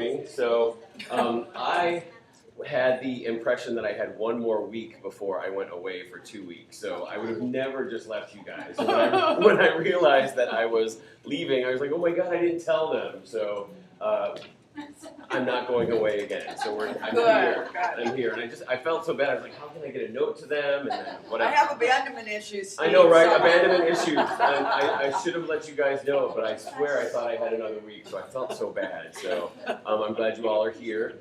morning. So I had the impression that I had one more week before I went away for 2 weeks. So I would have never just left you guys. When I realized that I was leaving, I was like, oh my God, I didn't tell them. So I'm not going away again. So I'm here. And I felt so bad. I was like, how can I get a note to them? And then whatever. I have abandonment issues, Steve. I know, right? Abandonment issues. And I should have let you guys know, but I swear I thought I had another week, so I felt so bad. So I'm glad you all are here.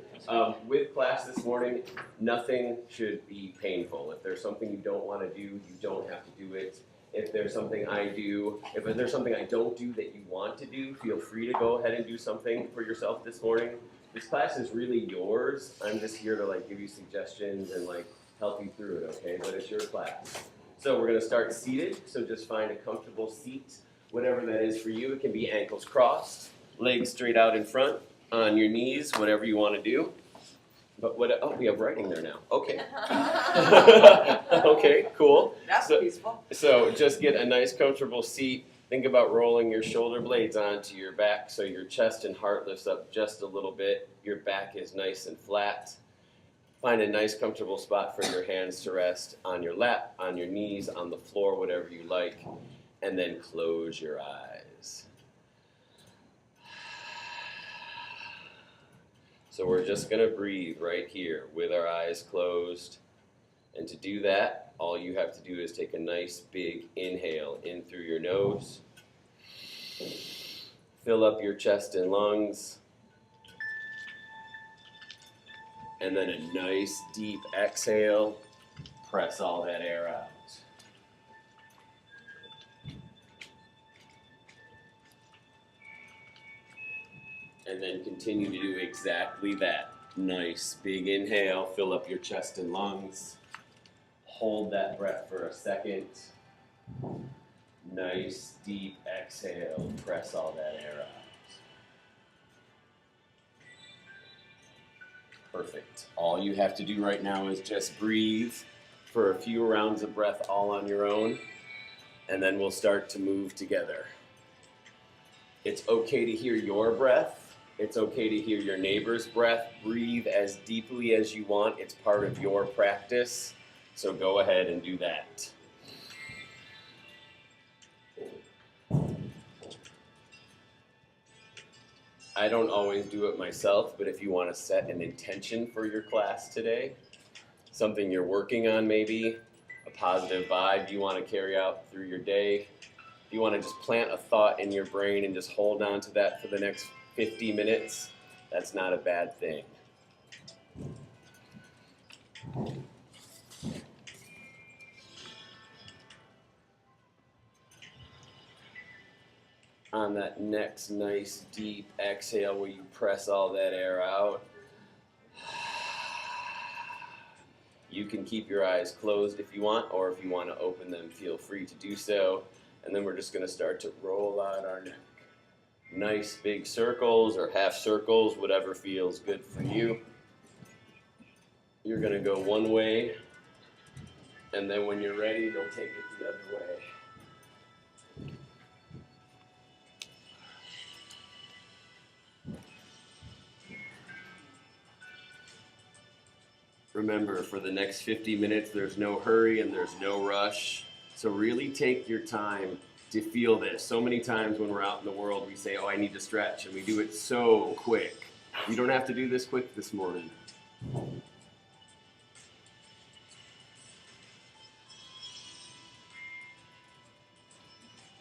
With class this morning, nothing should be painful. If there's something you don't want to do, you don't have to do it. If there's something if there's something I don't do that you want to do, feel free to go ahead and do something for yourself this morning. This class is really yours. I'm just here to give you suggestions and help you through it, okay? But it's your class. So we're gonna start seated, so just find a comfortable seat, whatever that is for you. It can be ankles crossed, legs straight out in front, on your knees, whatever you wanna do. But oh, we have writing there now. Okay. Okay, cool. That's peaceful. So just get a nice comfortable seat. Think about rolling your shoulder blades onto your back so your chest and heart lifts up just a little bit. Your back is nice and flat. Find a nice comfortable spot for your hands to rest on your lap, on your knees, on the floor, whatever you like. And then close your eyes. So we're just going to breathe right here with our eyes closed. And to do that, all you have to do is take a nice big inhale in through your nose. Fill up your chest and lungs. And then a nice deep exhale. Press all that air out. And then continue to do exactly that. Nice big inhale, fill up your chest and lungs. Hold that breath for a second. Nice deep exhale, press all that air out. Perfect. All you have to do right now is just breathe for a few rounds of breath all on your own, and then we'll start to move together. It's okay to hear your breath. It's okay to hear your neighbor's breath. Breathe as deeply as you want. It's part of your practice. So go ahead and do that. I don't always do it myself, but if you want to set an intention for your class today, something you're working on maybe, a positive vibe you want to carry out through your day, if you want to just plant a thought in your brain and just hold on to that for the next 50 minutes, that's not a bad thing. On that next nice deep exhale where you press all that air out, you can keep your eyes closed if you want, or if you want to open them, feel free to do so. And then we're just going to start to roll out our neck. Nice big circles or half circles, whatever feels good for you. You're going to go one way, and then when you're ready, you'll take it the other way. Remember, for the next 50 minutes, there's no hurry and there's no rush. So really take your time to feel this. So many times when we're out in the world, we say, oh, I need to stretch, and we do it so quick. You don't have to do this quick this morning.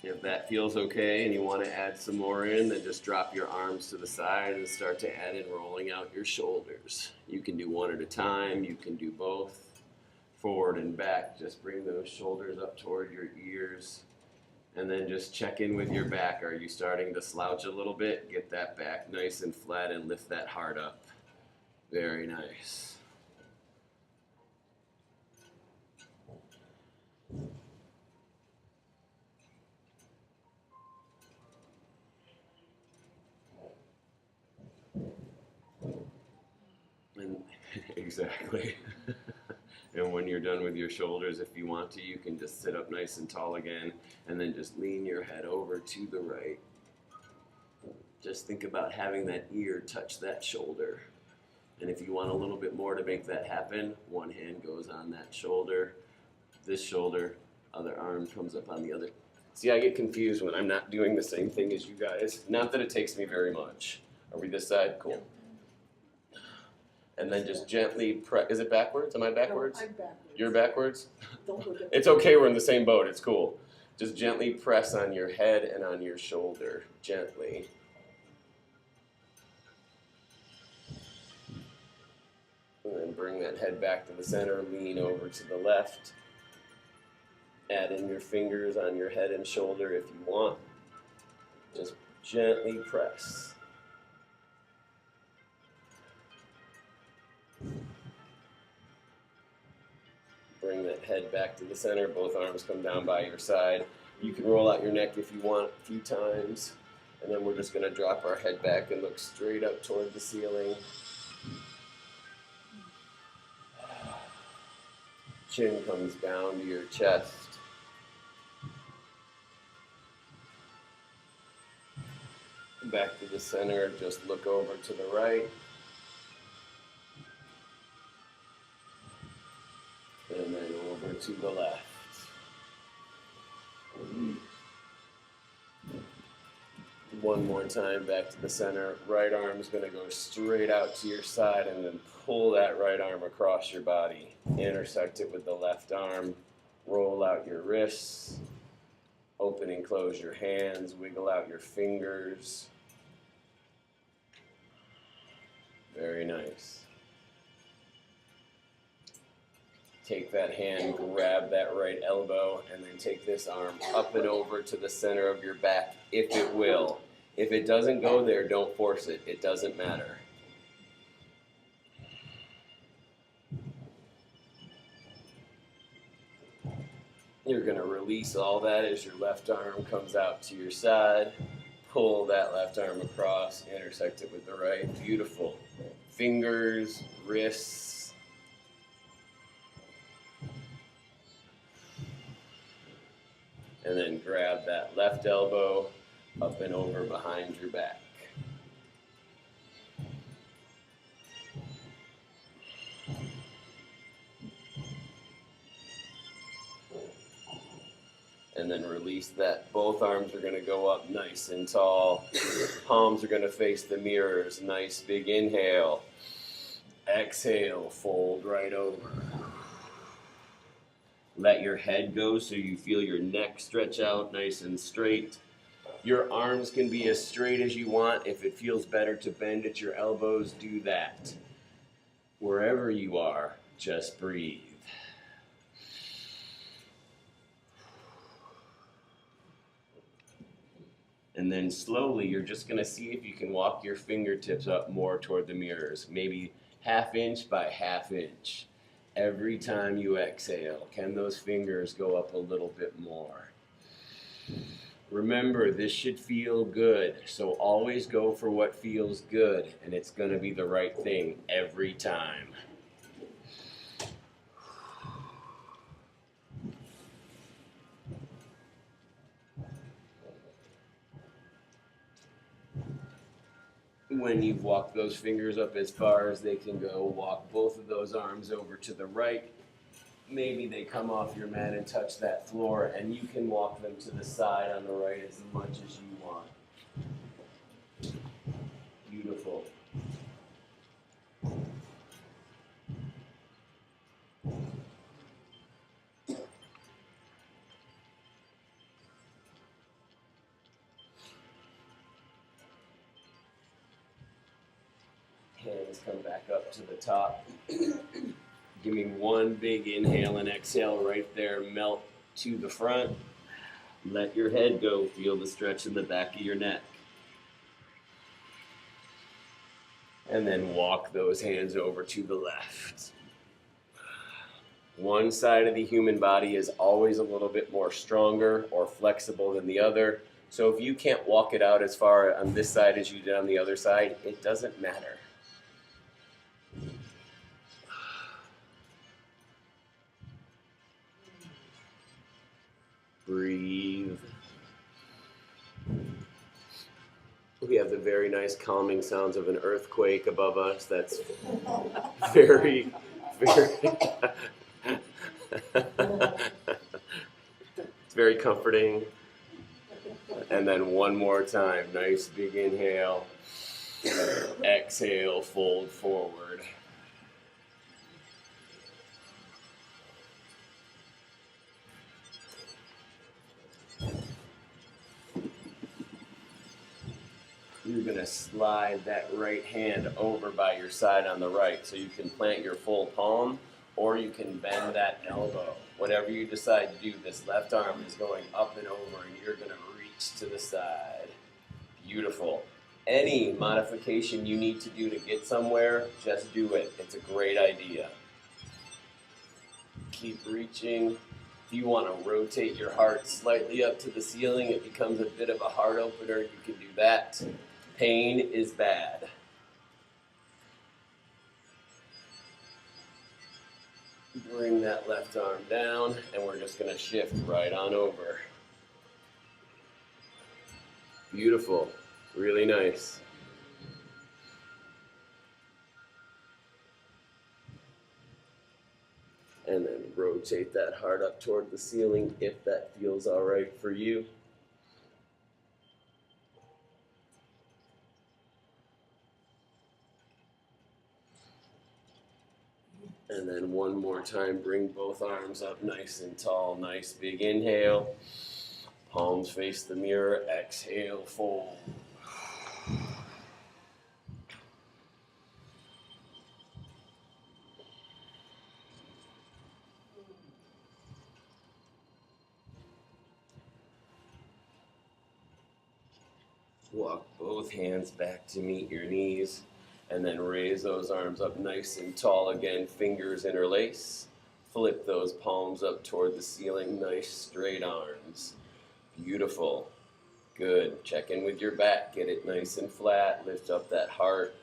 If that feels okay and you want to add some more in, then just drop your arms to the side and start to add in rolling out your shoulders. You can do one at a time. You can do both. Forward and back. Just bring those shoulders up toward your ears. And then just check in with your back. Are you starting to slouch a little bit? Get that back nice and flat and lift that heart up. Very nice. And exactly. And when you're done with your shoulders, if you want to, you can just sit up nice and tall again, and then just lean your head over to the right. Just think about having that ear touch that shoulder. And if you want a little bit more to make that happen, one hand goes on that shoulder, this shoulder, other arm comes up on the other. See, I get confused when I'm not doing the same thing as you guys. Not that it takes me very much. Are we this side? Cool. And then just gently press. Is it backwards? Am I backwards? No, I'm backwards. You're backwards? Don't look at It's okay, we're in the same boat. It's cool. Just gently press on your head and on your shoulder. Gently. And then bring that head back to the center. Lean over to the left. Add in your fingers on your head and shoulder if you want. Just gently press. Bring that head back to the center. Both arms come down by your side. You can roll out your neck if you want a few times. And then we're just going to drop our head back and look straight up toward the ceiling. Chin comes down to your chest. Back to the center, just look over to the right. And then over to the left. One more time, back to the center. Right arm is going to go straight out to your side and then pull that right arm across your body. Intersect it with the left arm. Roll out your wrists. Open and close your hands. Wiggle out your fingers. Very nice. Take that hand, grab that right elbow, and then take this arm up and over to the center of your back, if it will. If it doesn't go there, don't force it. It doesn't matter. You're going to release all that as your left arm comes out to your side. Pull that left arm across, intersect it with the right. Beautiful. Fingers, wrists. And then grab that left elbow up and over behind your back. And then release that. Both arms are going to go up nice and tall. Palms are going to face the mirrors. Nice big inhale. Exhale, fold right over. Let your head go so you feel your neck stretch out nice and straight. Your arms can be as straight as you want. If it feels better to bend at your elbows, do that. Wherever you are, just breathe. And then slowly, you're just going to see if you can walk your fingertips up more toward the mirrors, maybe 1/2 inch by 1/2 inch. Every time you exhale, can those fingers go up a little bit more? Remember, this should feel good, so always go for what feels good, and it's going to be the right thing every time. When you've walked those fingers up as far as they can go, walk both of those arms over to the right. Maybe they come off your mat and touch that floor, and you can walk them to the side on the right as much as you want. Beautiful. Hands come back up to the top. Give me one big inhale and exhale right there. Melt to the front. Let your head go. Feel the stretch in the back of your neck. And then walk those hands over to the left. One side of the human body is always a little bit more stronger or flexible than the other. So if you can't walk it out as far on this side as you did on the other side, it doesn't matter. Breathe. We have the very nice calming sounds of an earthquake above us. That's very, very, it's very comforting. And then one more time, nice big inhale. Exhale, fold forward. You're gonna slide that right hand over by your side on the right, so you can plant your full palm, or you can bend that elbow. Whatever you decide to do, this left arm is going up and over, and you're gonna reach to the side. Beautiful. Any modification you need to do to get somewhere, just do it. It's a great idea. Keep reaching. If you want to rotate your heart slightly up to the ceiling, it becomes a bit of a heart opener. You can do that. Pain is bad. Bring that left arm down, and we're just going to shift right on over. Beautiful. Really nice. And then rotate that heart up toward the ceiling if that feels all right for you. And then one more time, bring both arms up nice and tall. Nice big inhale. Palms face the mirror. Exhale, fold. Walk both hands back to meet your knees, and then raise those arms up nice and tall again. Fingers interlace. Flip those palms up toward the ceiling. Nice straight arms. Beautiful. Good. Check in with your back. Get it nice and flat. Lift up that heart.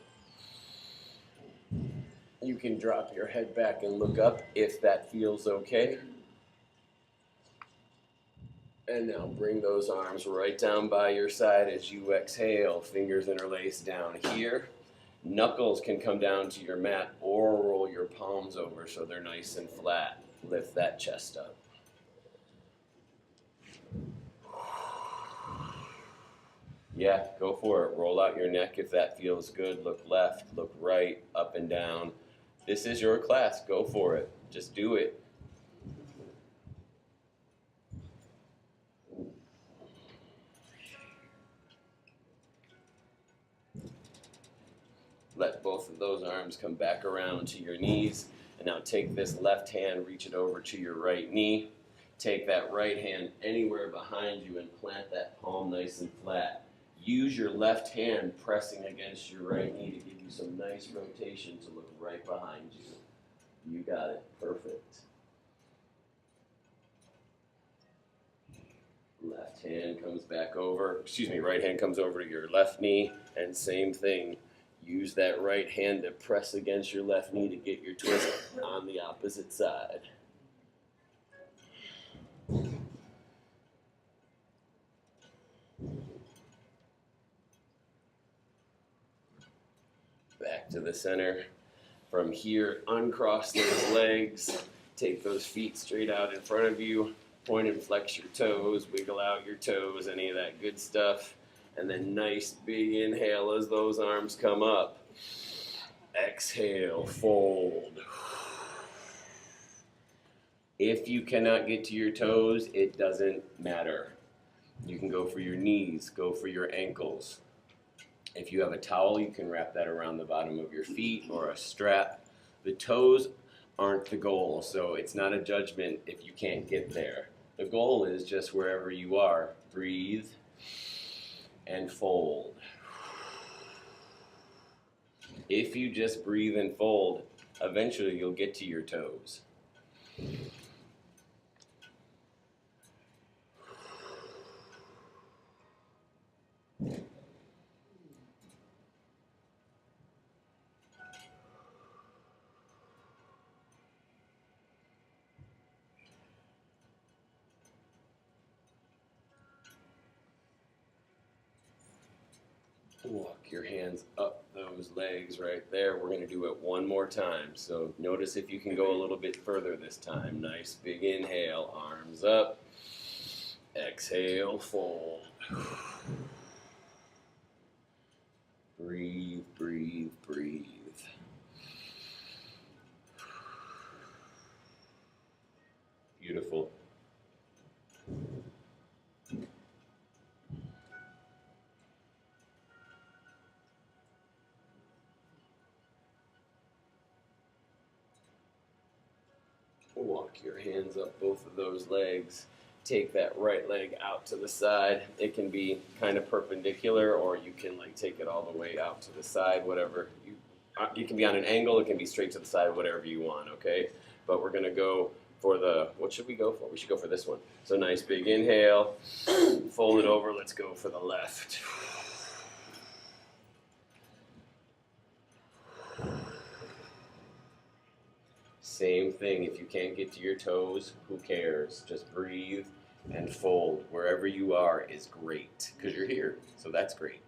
You can drop your head back and look up if that feels okay. And now bring those arms right down by your side as you exhale. Fingers interlace down here. Knuckles can come down to your mat or roll your palms over so they're nice and flat. Lift that chest up. Yeah, go for it. Roll out your neck if that feels good. Look left, look right, up and down. This is your class. Go for it. Just do it. Let both of those arms come back around to your knees. And now take this left hand, reach it over to your right knee. Take that right hand anywhere behind you and plant that palm nice and flat. Use your left hand pressing against your right knee to give you some nice rotation to look right behind you. You got it. Perfect. Left hand comes back over, right hand comes over to your left knee, and same thing. Use that right hand to press against your left knee to get your twist on the opposite side. Back to the center. From here, uncross those legs. Take those feet straight out in front of you. Point and flex your toes. Wiggle out your toes, any of that good stuff. And then nice big inhale as those arms come up. Exhale, fold. If you cannot get to your toes, it doesn't matter. You can go for your knees, go for your ankles. If you have a towel, you can wrap that around the bottom of your feet or a strap. The toes aren't the goal, so it's not a judgment if you can't get there. The goal is just wherever you are, breathe and fold. If you just breathe and fold, eventually you'll get to your toes. Walk your hands up those legs right there. We're going to do it one more time. So notice if you can go a little bit further this time. Nice big inhale, arms up. Exhale, fold. Breathe, breathe, breathe. Beautiful. Walk your hands up both of those legs. Take that right leg out to the side. It can be kind of perpendicular, or you can like take it all the way out to the side, whatever. You can be on an angle, it can be straight to the side, whatever you want, okay? But we're gonna go for the, what should we go for? We should go for this one. So nice big inhale, fold it over, let's go for the left. Same thing, if you can't get to your toes, who cares? Just breathe and fold. Wherever you are is great, because you're here, so that's great.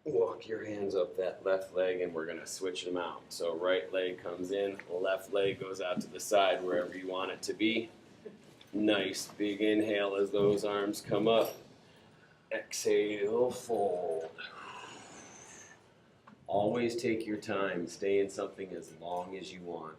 Walk your hands up that left leg and we're gonna switch them out. So right leg comes in, left leg goes out to the side wherever you want it to be. Nice big inhale as those arms come up. Exhale, fold. Always take your time. Stay in something as long as you want.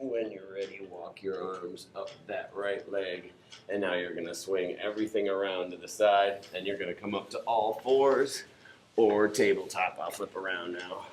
When you're ready, walk your arms up that right leg. And now you're gonna swing everything around to the side and you're gonna come up to all fours or tabletop. I'll flip around now.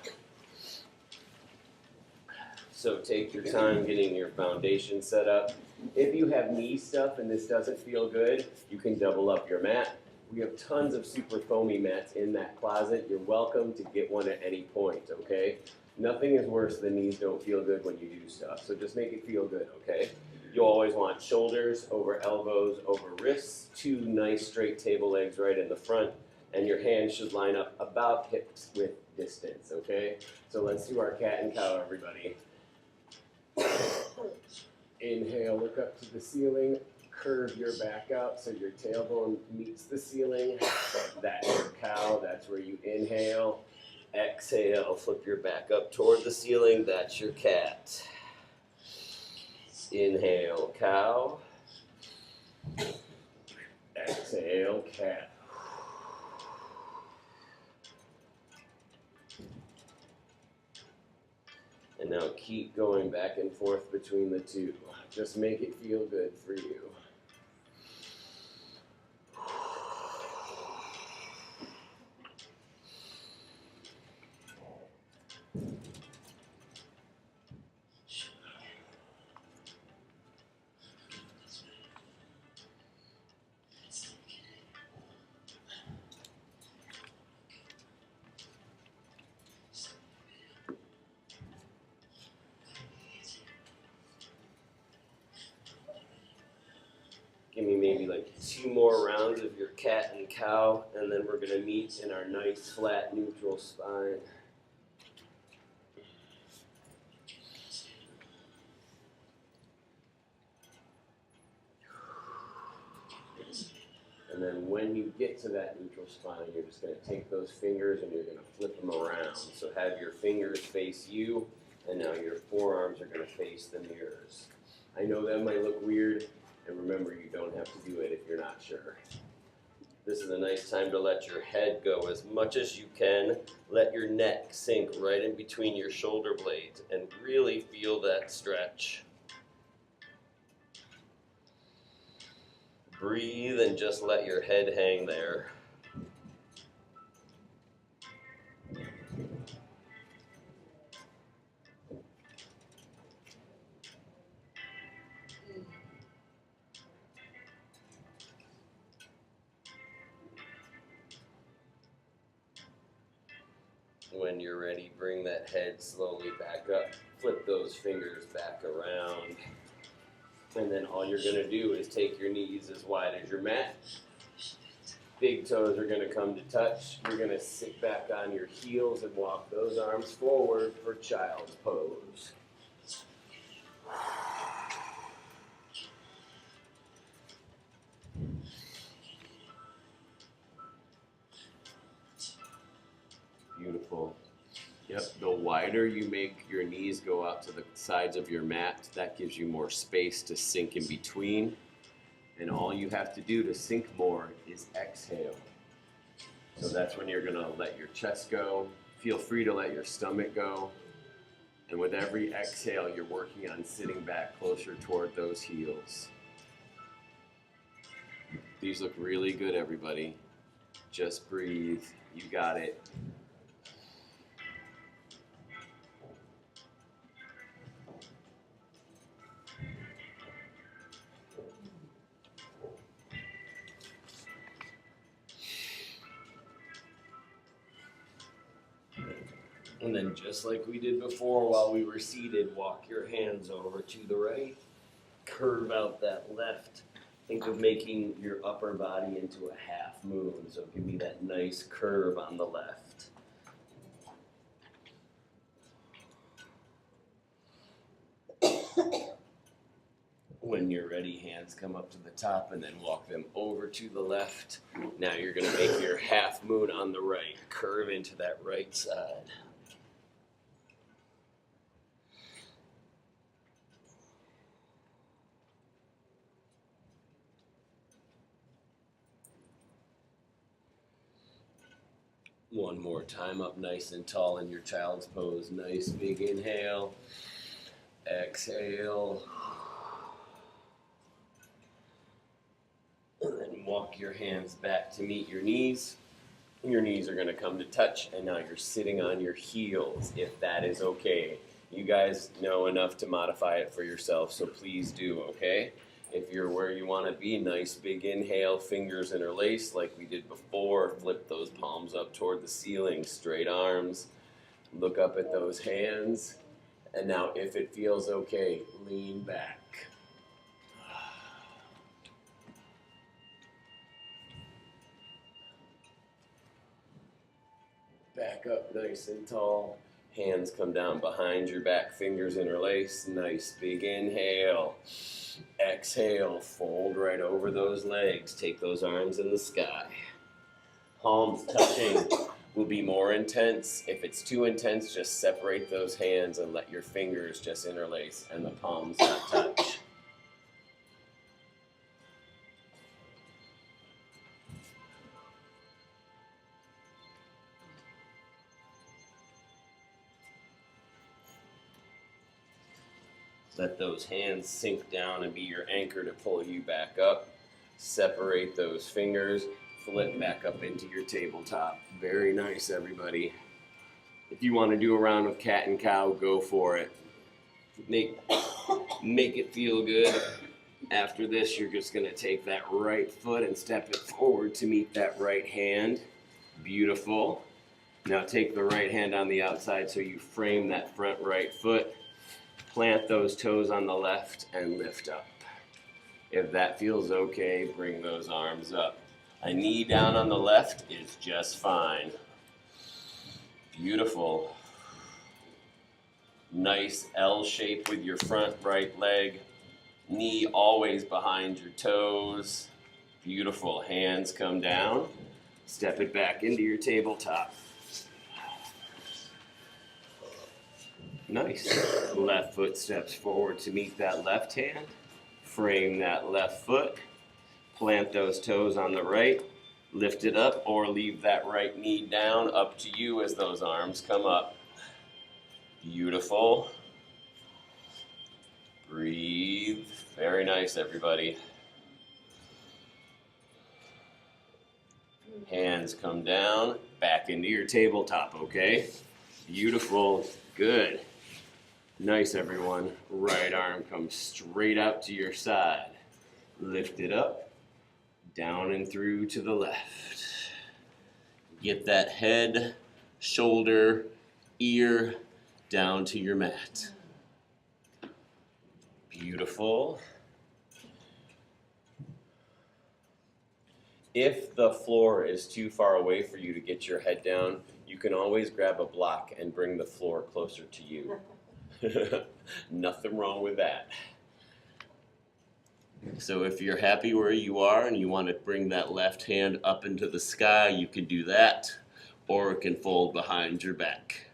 So take your time getting your foundation set up. If you have knee stuff and this doesn't feel good, you can double up your mat. We have tons of super foamy mats in that closet. You're welcome to get one at any point, okay? Nothing is worse than knees don't feel good when you do stuff, so just make it feel good, okay? You always want shoulders over elbows over wrists, two nice straight table legs right in the front, and your hands should line up about hips width distance, okay? So let's do our cat and cow, everybody. Inhale, look up to the ceiling, curve your back out so your tailbone meets the ceiling. That's your cow, that's where you inhale. Exhale, flip your back up toward the ceiling, that's your cat. Inhale, cow. Exhale, cat. And now keep going back and forth between the two. Just make it feel good for you. Give me maybe like 2 more rounds of your cat and cow, and then we're gonna meet in our nice flat neutral spine. And then when you get to that neutral spine, you're just gonna take those fingers and you're gonna flip them around. So have your fingers face you, and now your forearms are gonna face the mirrors. I know that might look weird, and remember, you don't have to do it if you're not sure. This is a nice time to let your head go as much as you can. Let your neck sink right in between your shoulder blades and really feel that stretch. Breathe and just let your head hang there. When you're ready, bring that head slowly back up. Flip those fingers back around. And then all you're gonna do is take your knees as wide as your mat. Big toes are gonna come to touch. You're gonna sit back on your heels and walk those arms forward for child's pose. Beautiful. Yep, the wider you make your knees go out to the sides of your mat, that gives you more space to sink in between. And all you have to do to sink more is exhale. So that's when you're gonna let your chest go. Feel free to let your stomach go. And with every exhale, you're working on sitting back closer toward those heels. These look really good, everybody. Just breathe. You got it. And then just like we did before while we were seated, walk your hands over to the right, curve out that left. Think of making your upper body into a half moon, so give me that nice curve on the left. When you're ready, hands come up to the top and then walk them over to the left. Now you're gonna make your half moon on the right, curve into that right side. One more time, up nice and tall in your child's pose. Nice big inhale. Exhale. And then walk your hands back to meet your knees. Your knees are going to come to touch, and now you're sitting on your heels, if that is okay. You guys know enough to modify it for yourself, so please do, okay? If you're where you want to be, nice big inhale, fingers interlaced like we did before. Flip those palms up toward the ceiling, straight arms. Look up at those hands. And now if it feels okay, lean back. Back up nice and tall. Hands come down behind your back, fingers interlace. Nice big inhale. Exhale, fold right over those legs. Take those arms in the sky. Palms touching will be more intense. If it's too intense, just separate those hands and let your fingers just interlace and the palms not touch. Let those hands sink down and be your anchor to pull you back up. Separate those fingers, flip back up into your tabletop. Very nice, everybody. If you want to do a round of cat and cow, go for it. Make it feel good. After this, you're just going to take that right foot and step it forward to meet that right hand. Beautiful. Now take the right hand on the outside so you frame that front right foot. Plant those toes on the left and lift up. If that feels okay, bring those arms up. A knee down on the left is just fine. Beautiful. Nice L shape with your front right leg. Knee always behind your toes. Beautiful. Hands come down. Step it back into your tabletop. Nice. Left foot steps forward to meet that left hand. Frame that left foot. Plant those toes on the right. Lift it up or leave that right knee down. Up to you as those arms come up. Beautiful. Breathe. Very nice, everybody. Hands come down. Back into your tabletop, okay? Beautiful. Good. Nice, everyone. Right arm comes straight out to your side. Lift it up, down and through to the left. Get that head shoulder, ear, down to your mat. Beautiful. If the floor is too far away for you to get your head down, you can always grab a block and bring the floor closer to you. Nothing wrong with that. So if you're happy where you are and you want to bring that left hand up into the sky, you can do that, or it can fold behind your back,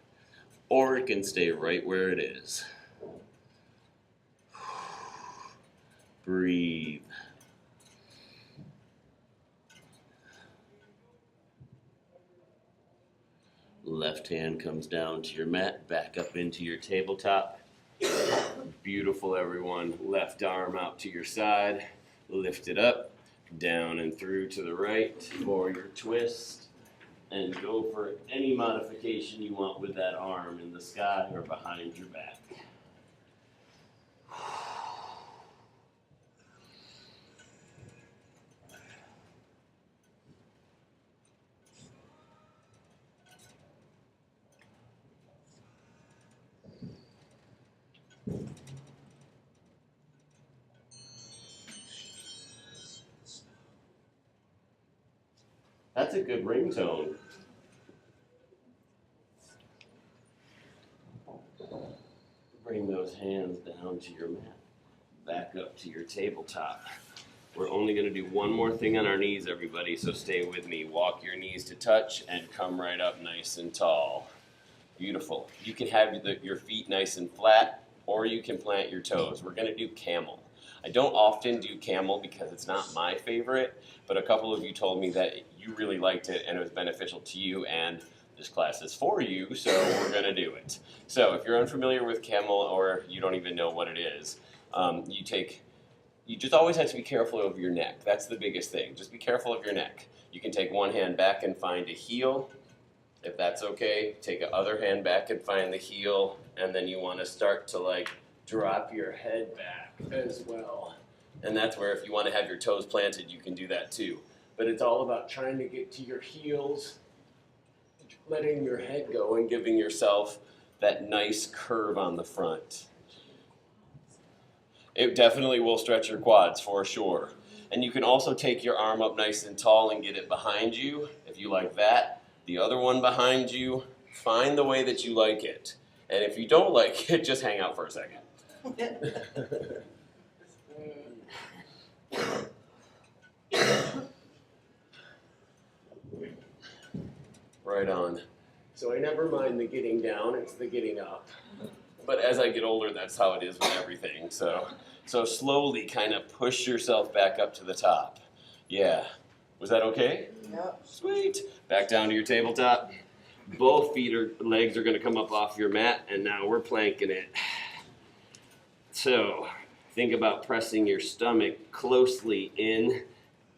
or it can stay right where it is. Breathe. Left hand comes down to your mat, back up into your tabletop. Beautiful, everyone. Left arm out to your side. Lift it up, down and through to the right for your twist. And go for any modification you want with that arm in the sky or behind your back. That's a good ringtone. Bring those hands down to your mat, back up to your tabletop. We're only going to do one more thing on our knees, everybody, so stay with me. Walk your knees to touch and come right up nice and tall. Beautiful. You can have your feet nice and flat, or you can plant your toes. We're going to do camel. I don't often do camel because it's not my favorite, but a couple of you told me that you really liked it and it was beneficial to you, and this class is for you, so we're going to do it. So if you're unfamiliar with camel or you don't even know what it is, you just always have to be careful of your neck. That's the biggest thing. Just be careful of your neck. You can take one hand back and find a heel. If that's okay, take the other hand back and find the heel, and then you want to start to drop your head back as well. And that's where if you want to have your toes planted, you can do that too. But it's all about trying to get to your heels, letting your head go and giving yourself that nice curve on the front. It definitely will stretch your quads for sure. And you can also take your arm up nice and tall and get it behind you if you like that. The other one behind you, find the way that you like it. And if you don't like it, just hang out for a second. Right on. So I never mind the getting down, it's the getting up. But as I get older, that's how it is with everything. So slowly kind of push yourself back up to the top. Yeah. Was that okay? Yep. Sweet. Back down to your tabletop. Both legs are going to come up off your mat, and now we're planking it. So think about pressing your stomach closely in.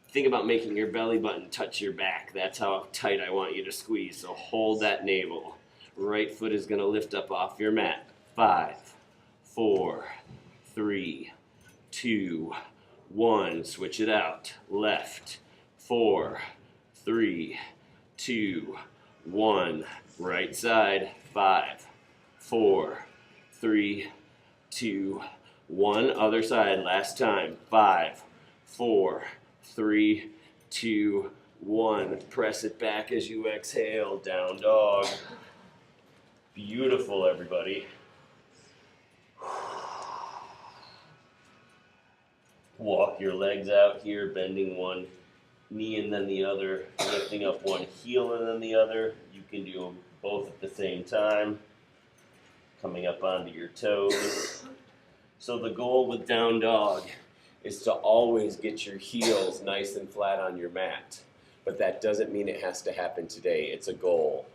Think about making your belly button touch your back. That's how tight I want you to squeeze. So hold that navel. Right foot is going to lift up off your mat. 5, 4, 3, 2, 1. Switch it out. Left. 4, 3, 2, 1. Right side. 5, 4, 3, 2, 1. Other side. Last time. 5, 4, 3, 2, 1. Press it back as you exhale. Down dog. Beautiful, everybody. Walk your legs out here, bending one knee and then the other, lifting up one heel and then the other. You can do them both at the same time. Coming up onto your toes. So the goal with down dog is to always get your heels nice and flat on your mat. But that doesn't mean it has to happen today. It's a goal.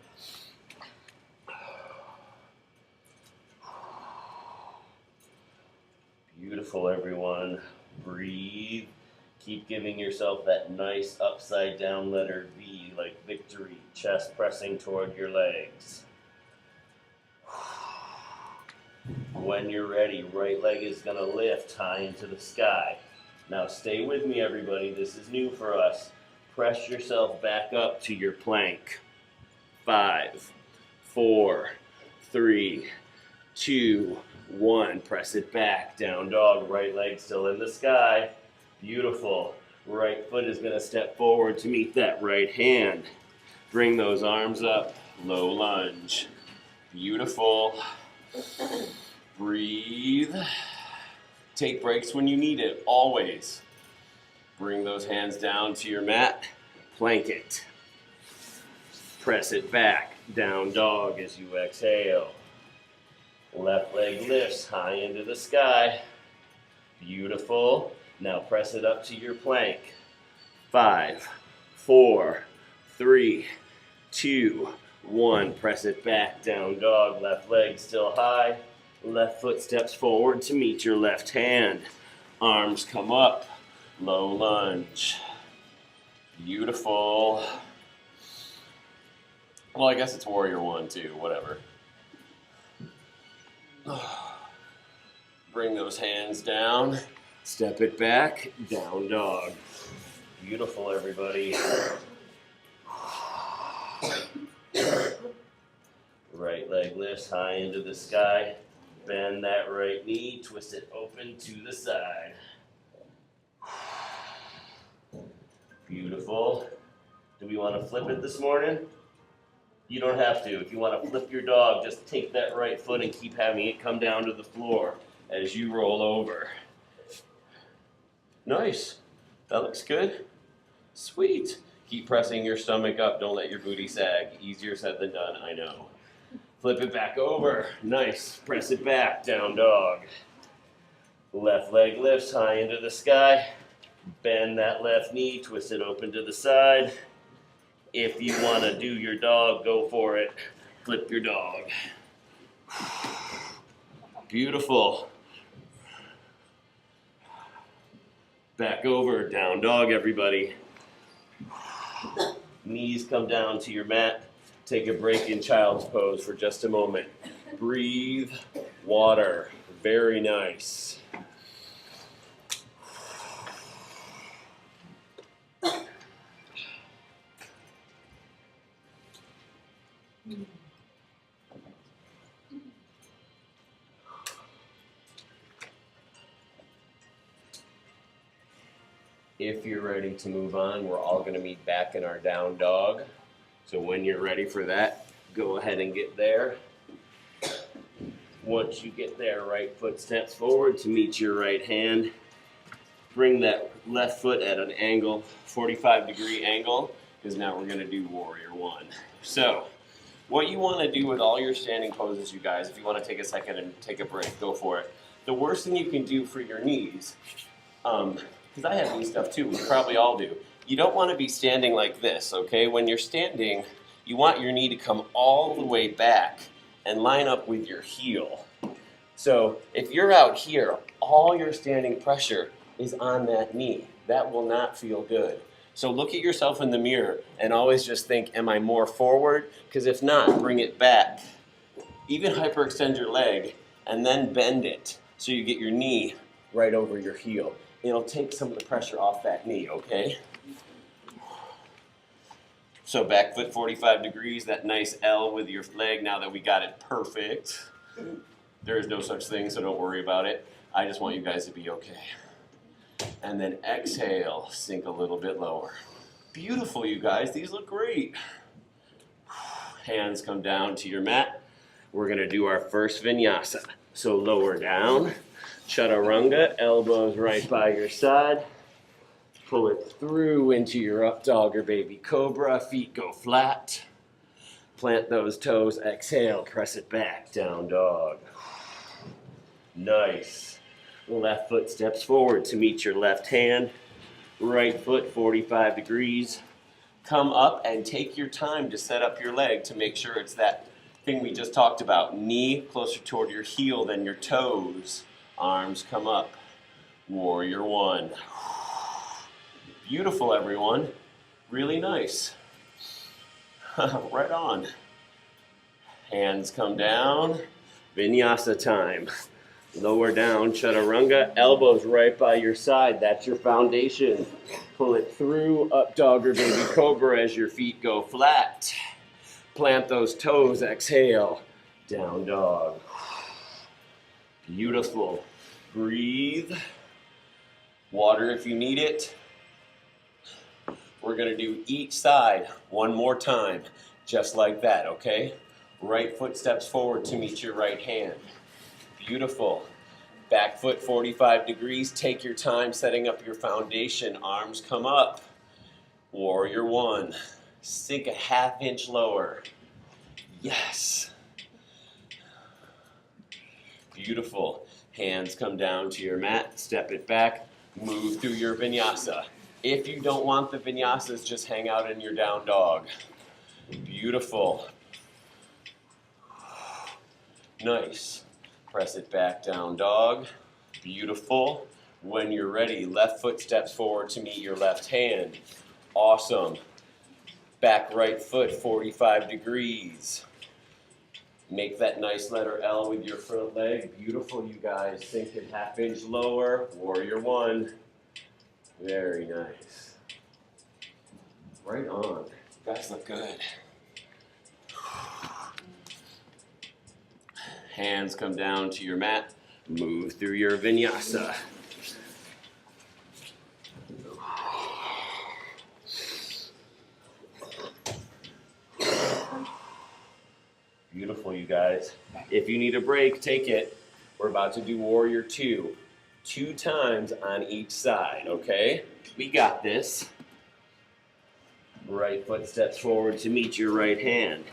Beautiful, everyone. Breathe. Keep giving yourself that nice upside down letter V, like victory, chest pressing toward your legs. When you're ready, right leg is going to lift high into the sky. Now stay with me, everybody. This is new for us. Press yourself back up to your plank. 5, 4, 3, 2, 1. Press it back, down dog, right leg still in the sky. Beautiful. Right foot is going to step forward to meet that right hand. Bring those arms up, low lunge. Beautiful. Breathe. Take breaks when you need it, always. Bring those hands down to your mat, plank it. Press it back, down dog as you exhale. Left leg lifts high into the sky. Beautiful. Now press it up to your plank. 5, 4, 3, 2, 1. Press it back, down dog. Left leg still high. Left foot steps forward to meet your left hand. Arms come up. Low lunge. Beautiful. Well, I guess it's warrior one too, whatever. Bring those hands down. Step it back, down dog. Beautiful, everybody. Right leg lifts high into the sky. Bend that right knee, twist it open to the side. Beautiful. Do we want to flip it this morning? You don't have to. If you want to flip your dog, just take that right foot and keep having it come down to the floor as you roll over. Nice. That looks good. Sweet. Keep pressing your stomach up. Don't let your booty sag. Easier said than done, I know. Flip it back over. Nice. Press it back. Down dog. Left leg lifts high into the sky. Bend that left knee. Twist it open to the side. If you want to do your dog, go for it. Flip your dog. Beautiful. Back over. Down dog, everybody. Knees come down to your mat. Take a break in child's pose for just a moment. Breathe. Water. Very nice. If you're ready to move on, we're all going to meet back in our down dog. So when you're ready for that, go ahead and get there. Once you get there, right foot steps forward to meet your right hand. Bring that left foot at an angle, 45-degree angle, because now we're going to do warrior one. So what you want to do with all your standing poses, you guys, if you want to take a second and take a break, go for it. The worst thing you can do for your knees, because I have knee stuff too, we probably all do. You don't want to be standing like this, okay? When you're standing, you want your knee to come all the way back and line up with your heel. So if you're out here, all your standing pressure is on that knee. That will not feel good. So look at yourself in the mirror and always just think, am I more forward? Because if not, bring it back. Even hyperextend your leg and then bend it so you get your knee right over your heel. It'll take some of the pressure off that knee, okay? So back foot 45 degrees, that nice L with your leg, now that we got it perfect. There is no such thing, so don't worry about it. I just want you guys to be okay. And then exhale, sink a little bit lower. Beautiful, you guys, these look great. Hands come down to your mat. We're gonna do our first vinyasa. So lower down, chaturanga, elbows right by your side. Pull it through into your up dog or baby cobra. Feet go flat. Plant those toes. Exhale, press it back. Down dog. Nice. Left foot steps forward to meet your left hand. Right foot 45 degrees. Come up and take your time to set up your leg to make sure it's that thing we just talked about. Knee closer toward your heel than your toes. Arms come up. Warrior one. Beautiful, everyone. Really nice. Right on. Hands come down. Vinyasa time. Lower down, chaturanga. Elbows right by your side. That's your foundation. Pull it through, up dog or baby cobra as your feet go flat. Plant those toes, exhale. Down dog. Beautiful. Breathe. Water if you need it. We're gonna do each side one more time, just like that, okay? Right foot steps forward to meet your right hand. Beautiful. Back foot 45 degrees. Take your time setting up your foundation. Arms come up. Warrior one. Sink a ½ inch lower. Yes. Beautiful. Hands come down to your mat. Step it back. Move through your vinyasa. If you don't want the vinyasas, just hang out in your down dog. Beautiful. Nice. Press it back, down dog. Beautiful. When you're ready, left foot steps forward to meet your left hand. Awesome. Back right foot 45 degrees. Make that nice letter L with your front leg. Beautiful, you guys. Sink it ½ inch lower. Warrior one. Very nice. Right on. You guys look good. Hands come down to your mat. Move through your vinyasa. Beautiful, you guys. If you need a break, take it. We're about to do warrior two. 2 times on each side, okay? We got this. Right foot steps forward to meet your right hand.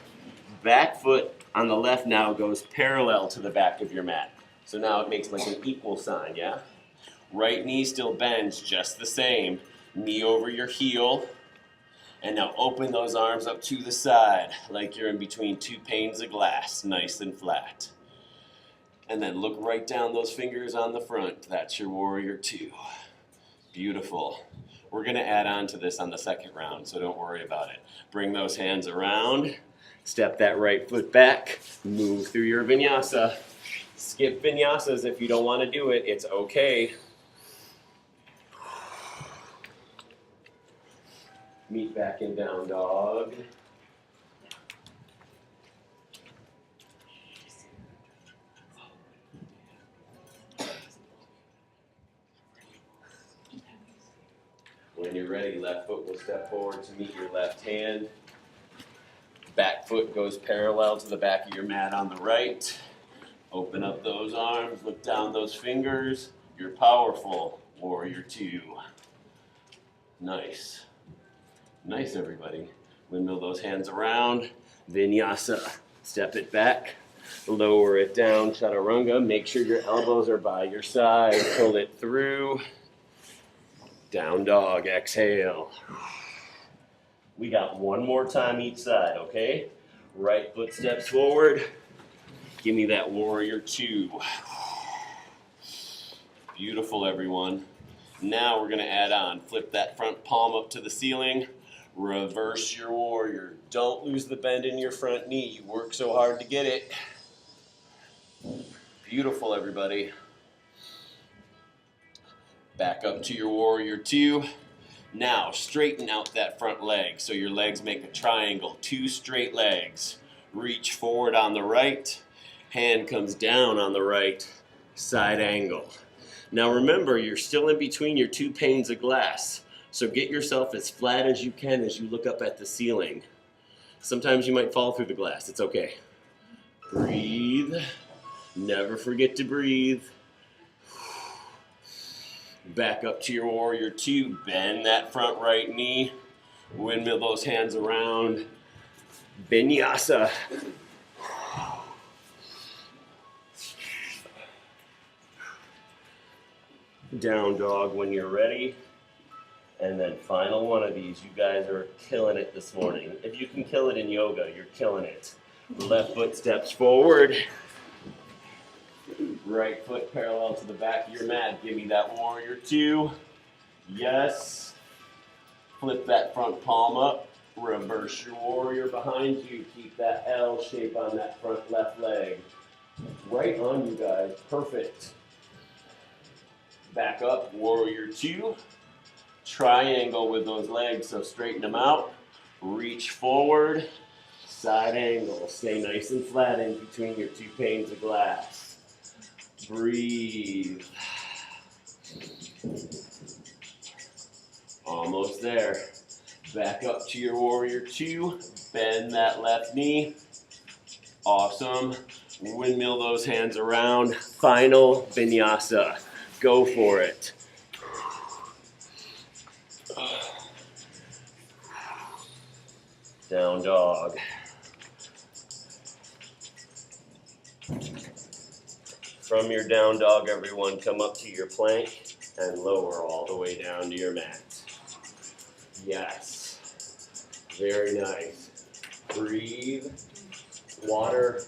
Back foot on the left now goes parallel to the back of your mat. So now it makes like an equal sign, yeah? Right knee still bends just the same. Knee over your heel. And now open those arms up to the side like you're in between 2 panes of glass, nice and flat. And then look right down those fingers on the front. That's your warrior two. Beautiful. We're gonna add on to this on the second round, so don't worry about it. Bring those hands around. Step that right foot back. Move through your vinyasa. Skip vinyasas if you don't want to do it. It's okay. Meet back in down dog. When you're ready, left foot will step forward to meet your left hand. Back foot goes parallel to the back of your mat on the right. Open up those arms, look down those fingers. You're powerful, warrior two. Nice. Nice, everybody. Windmill those hands around. Vinyasa. Step it back. Lower it down, chaturanga. Make sure your elbows are by your side. Pull it through. Down dog, exhale. We got one more time each side, okay? Right foot steps forward. Give me that warrior two. Beautiful, everyone. Now we're gonna add on. Flip that front palm up to the ceiling. Reverse your warrior. Don't lose the bend in your front knee. You work so hard to get it. Beautiful, everybody. Back up to your warrior two. Now, straighten out that front leg so your legs make a triangle. 2 straight legs. Reach forward on the right. Hand comes down on the right. Side angle. Now remember, you're still in between your 2 panes of glass. So get yourself as flat as you can as you look up at the ceiling. Sometimes you might fall through the glass. It's okay. Breathe. Never forget to breathe. Back up to your warrior two. Bend that front right knee. Windmill those hands around. Vinyasa. Down dog when you're ready. And then final one of these. You guys are killing it this morning. If you can kill it in yoga, you're killing it. Left foot steps forward. Right foot parallel to the back of your mat. Give me that warrior two. Yes. Flip that front palm up. Reverse your warrior behind you. Keep that L shape on that front left leg. Right on, you guys. Perfect. Back up, warrior two. Triangle with those legs, so straighten them out. Reach forward. Side angle, stay nice and flat in between your two panes of glass. Breathe. Almost there. Back up to your warrior two. Bend that left knee. Awesome. Windmill those hands around. Final vinyasa. Go for it. Down dog. From your down dog, everyone, come up to your plank and lower all the way down to your mat. Yes. Very nice. Breathe. Water.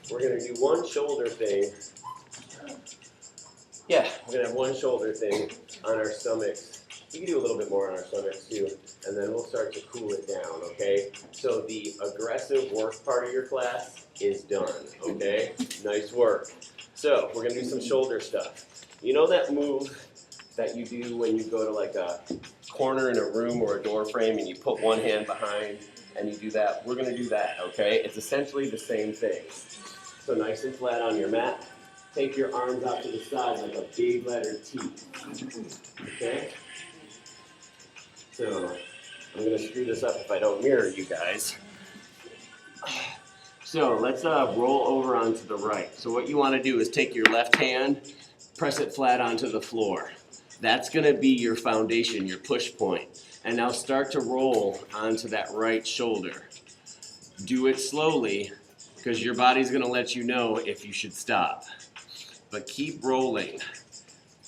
We're going to do one shoulder thing. Yeah, we're going to have one shoulder thing on our stomachs. We can do a little bit more on our stomachs too, and then we'll start to cool it down, okay? So the aggressive work part of your class is done, okay? Nice work. So we're gonna do some shoulder stuff. You know that move that you do when you go to like a corner in a room or a door frame and you put one hand behind and you do that? We're gonna do that, okay? It's essentially the same thing. So nice and flat on your mat. Take your arms out to the side like a big letter T, okay? So I'm gonna screw this up if I don't mirror you guys. So let's roll over onto the right. So what you wanna do is take your left hand, press it flat onto the floor. That's gonna be your foundation, your push point. And now start to roll onto that right shoulder. Do it slowly, because your body's gonna let you know if you should stop. But keep rolling.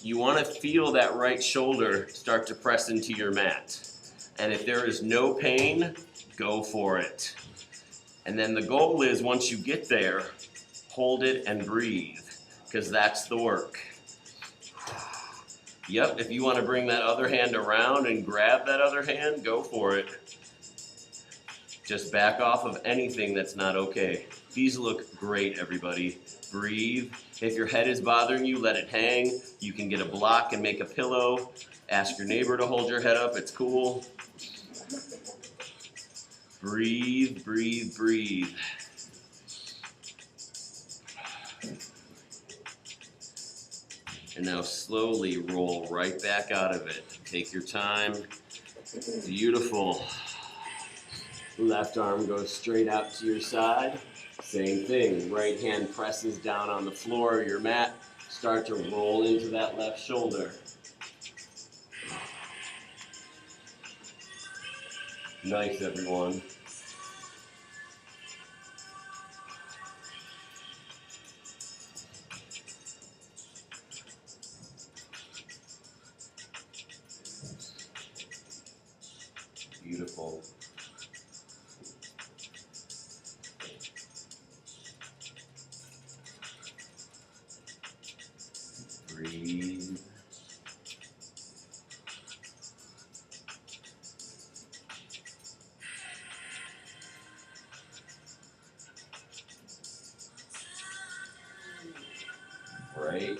You wanna feel that right shoulder start to press into your mat. And if there is no pain, go for it. And then the goal is, once you get there, hold it and breathe, because that's the work. Yep, if you want to bring that other hand around and grab that other hand, go for it. Just back off of anything that's not okay. These look great, everybody. Breathe. If your head is bothering you, let it hang. You can get a block and make a pillow. Ask your neighbor to hold your head up, it's cool. Breathe, breathe, breathe. And now slowly roll right back out of it. Take your time. Beautiful. Left arm goes straight out to your side. Same thing. Right hand presses down on the floor of your mat. Start to roll into that left shoulder. Nice, everyone. Beautiful. Breathe. Right.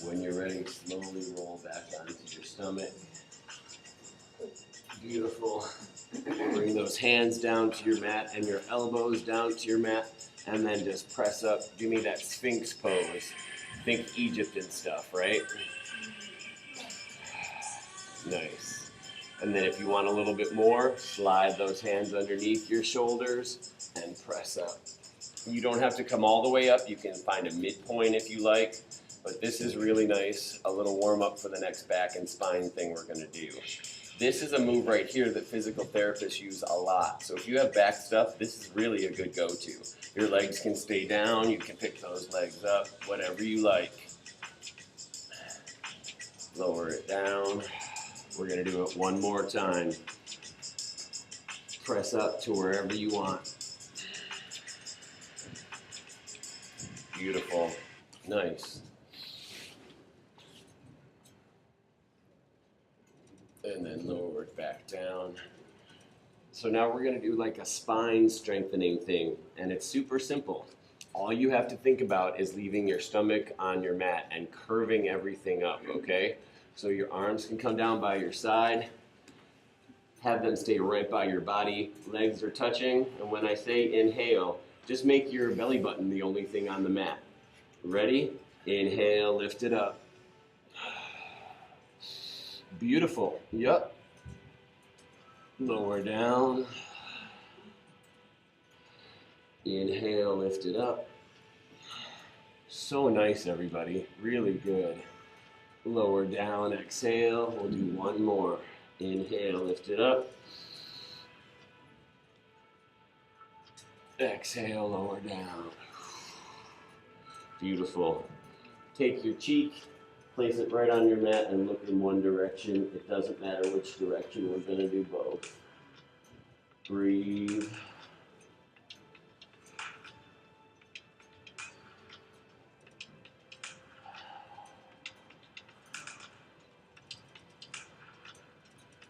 When you're ready, slowly roll back onto your stomach. Beautiful. Bring those hands down to your mat and your elbows down to your mat, and then just press up. Give me that Sphinx pose. Think Egypt and stuff, right? Nice. And then if you want a little bit more, slide those hands underneath your shoulders and press up. You don't have to come all the way up. You can find a midpoint if you like, but this is really nice. A little warm up for the next back and spine thing we're gonna do. This is a move right here that physical therapists use a lot. So if you have back stuff, this is really a good go-to. Your legs can stay down, you can pick those legs up, whatever you like. Lower it down. We're gonna do it one more time. Press up to wherever you want. Beautiful. Nice. And then lower it back down. So now we're gonna do like a spine strengthening thing, and it's super simple. All you have to think about is leaving your stomach on your mat and curving everything up, okay? So your arms can come down by your side. Have them stay right by your body. Legs are touching. And when I say inhale, just make your belly button the only thing on the mat. Ready? Inhale, lift it up. Beautiful. Yup. Lower down. Inhale, lift it up. So nice, everybody. Really good. Lower down, exhale. We'll do one more. Inhale, lift it up. Exhale, lower down. Beautiful. Take your cheek, place it right on your mat and look in one direction. It doesn't matter which direction, we're going to do both. Breathe.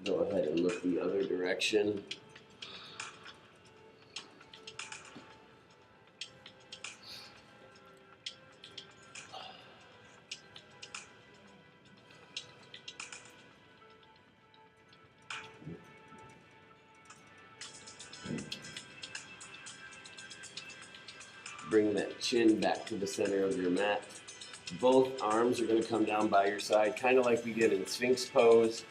Go ahead and look the other direction. Bring that chin back to the center of your mat. Both arms are going to come down by your side, kind of like we did in Sphinx pose.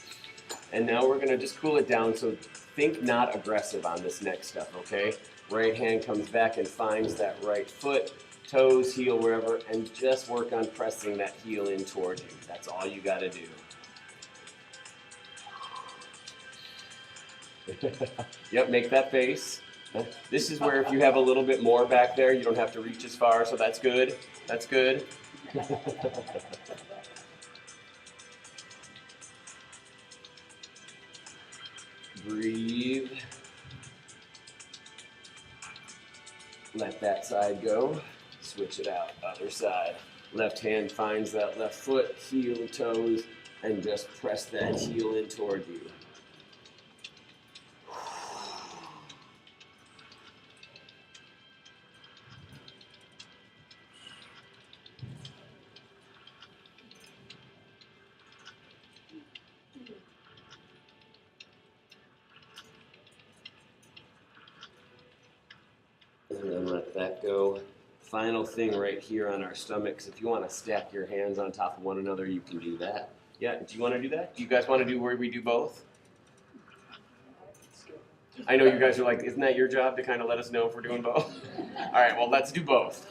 And now we're going to just cool it down, so think not aggressive on this next stuff, okay? Right hand comes back and finds that right foot, toes, heel, wherever, and just work on pressing that heel in toward you. That's all you got to do. Yep, make that face. This is where if you have a little bit more back there, you don't have to reach as far, so that's good. That's good. Breathe. Let that side go. Switch it out. Other side. Left hand finds that left foot, heel, toes, and just press that heel in toward you. And then let that go. Final thing right here on our stomachs. If you want to stack your hands on top of one another, you can do that. Yeah, do you want to do that? Do you guys want to do where we do both? I know you guys are like, isn't that your job to kind of let us know if we're doing both? All right, well, let's do both.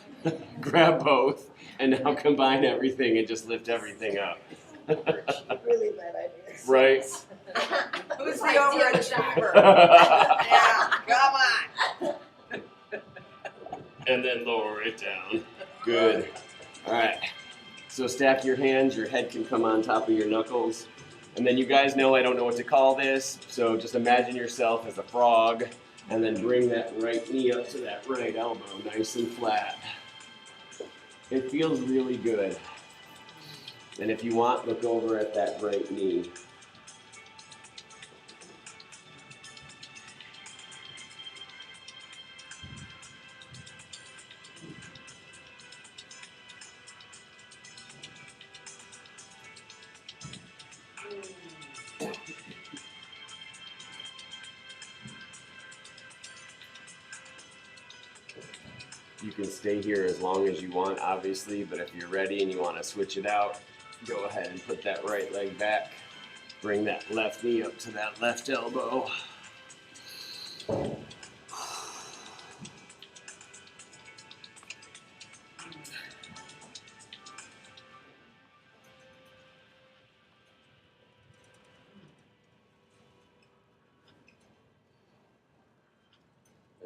Grab both, and now combine everything and just lift everything up. Really bad idea. Right? Who's the overachiever? Yeah, come on. And then lower it down. Good. All right. So stack your hands. Your head can come on top of your knuckles. And then you guys know I don't know what to call this, so just imagine yourself as a frog, and then bring that right knee up to that right elbow, nice and flat. It feels really good. And if you want, look over at that right knee. You can stay here as long as you want, obviously, but if you're ready and you want to switch it out, go ahead and put that right leg back. Bring that left knee up to that left elbow. And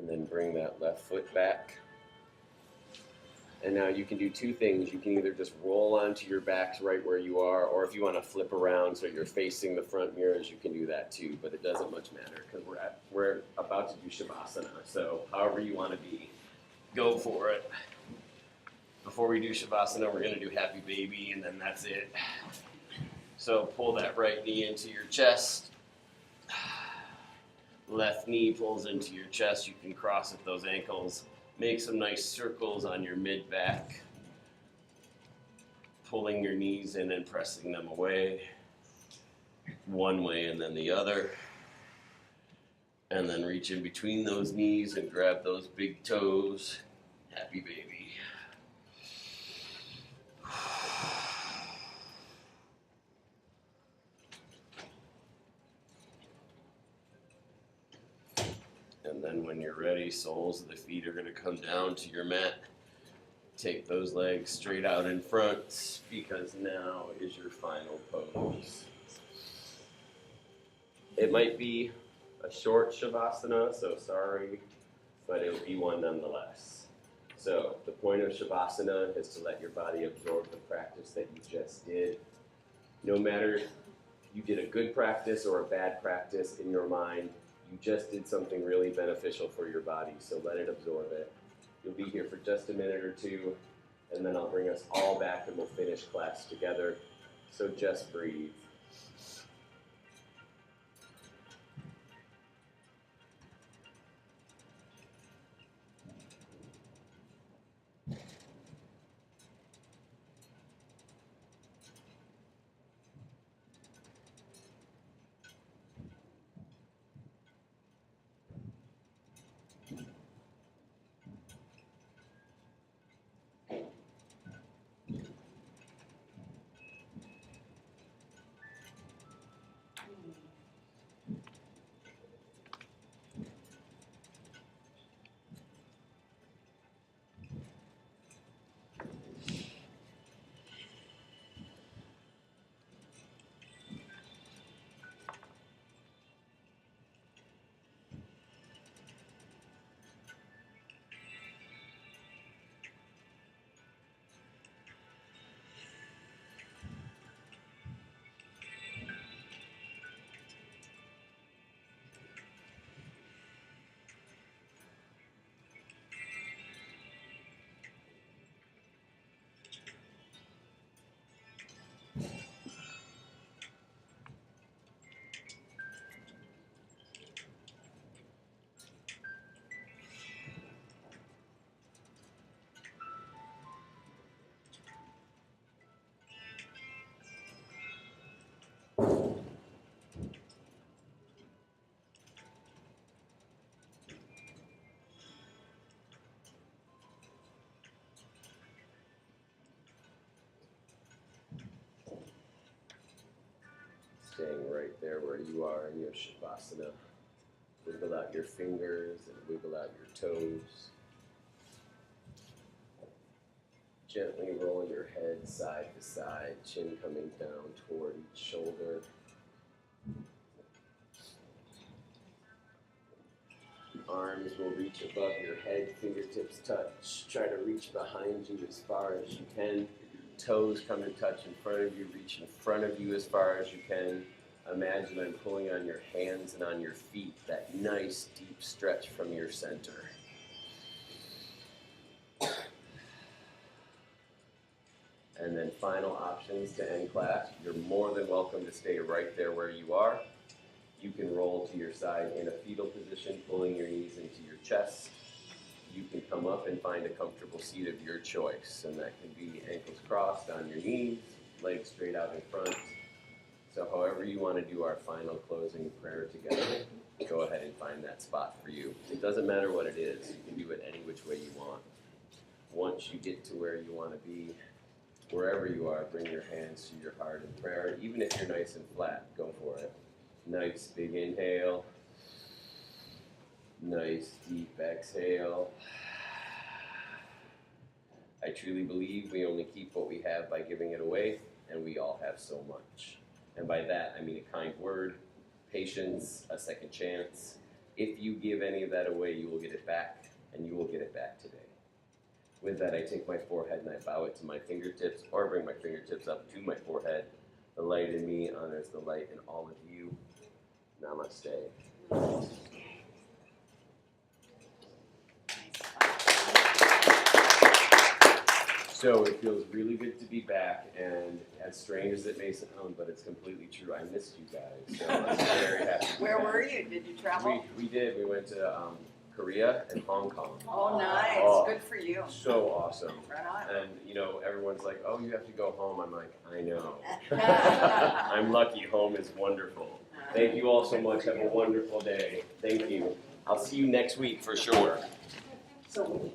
then bring that left foot back. And now you can do two things. You can either just roll onto your backs right where you are, or if you want to flip around so you're facing the front mirrors, you can do that too. But it doesn't much matter because we're about to do Shavasana. So however you want to be, go for it. Before we do Shavasana, we're going to do Happy Baby, and then that's it. So pull that right knee into your chest. Left knee pulls into your chest. You can cross at those ankles. Make some nice circles on your mid-back. Pulling your knees in and pressing them away. One way and then the other. And then reach in between those knees and grab those big toes. Happy baby. And then when you're ready, soles of the feet are going to come down to your mat. Take those legs straight out in front because now is your final pose. It might be a short Shavasana, so sorry, but it'll be one nonetheless. So the point of Shavasana is to let your body absorb the practice that you just did. No matter if you did a good practice or a bad practice in your mind, you just did something really beneficial for your body, so let it absorb it. You'll be here for just a minute or two, and then I'll bring us all back and we'll finish class together. So just breathe. Staying right there where you are in your Shavasana. Wiggle out your fingers and wiggle out your toes. Gently roll your head side to side, chin coming down toward each shoulder. Arms will reach above your head, fingertips touch. Try to reach behind you as far as you can. Toes come and touch in front of you, reach in front of you as far as you can. Imagine I'm pulling on your hands and on your feet, that nice deep stretch from your center. And then final options to end class. You're more than welcome to stay right there where you are. You can roll to your side in a fetal position, pulling your knees into your chest. You can come up and find a comfortable seat of your choice, and that can be ankles crossed on your knees, legs straight out in front. So however you want to do our final closing prayer together, go ahead and find that spot for you. It doesn't matter what it is. You can do it any which way you want. Once you get to where you want to be, wherever you are, bring your hands to your heart in prayer. Even if you're nice and flat, go for it. Nice big inhale. Nice deep exhale. I truly believe we only keep what we have by giving it away, and we all have so much. And by that, I mean a kind word, patience, a second chance. If you give any of that away, you will get it back, and you will get it back today. With that, I take my forehead and I bow it to my fingertips, or bring my fingertips up to my forehead. The light in me honors the light in all of you. Namaste. So it feels really good to be back, and as strange as it may sound, but it's completely true. I missed you guys, so I'm very happy. Where were you? Did you travel? We did. We went to Korea and Hong Kong. Oh, nice. Oh, Good for you. So awesome. Right on. And, you know, everyone's like, oh, you have to go home. I'm like, I know. I'm lucky. Home is wonderful. Thank you all so much. Have a wonderful day. Thank you. I'll see you next week for sure. So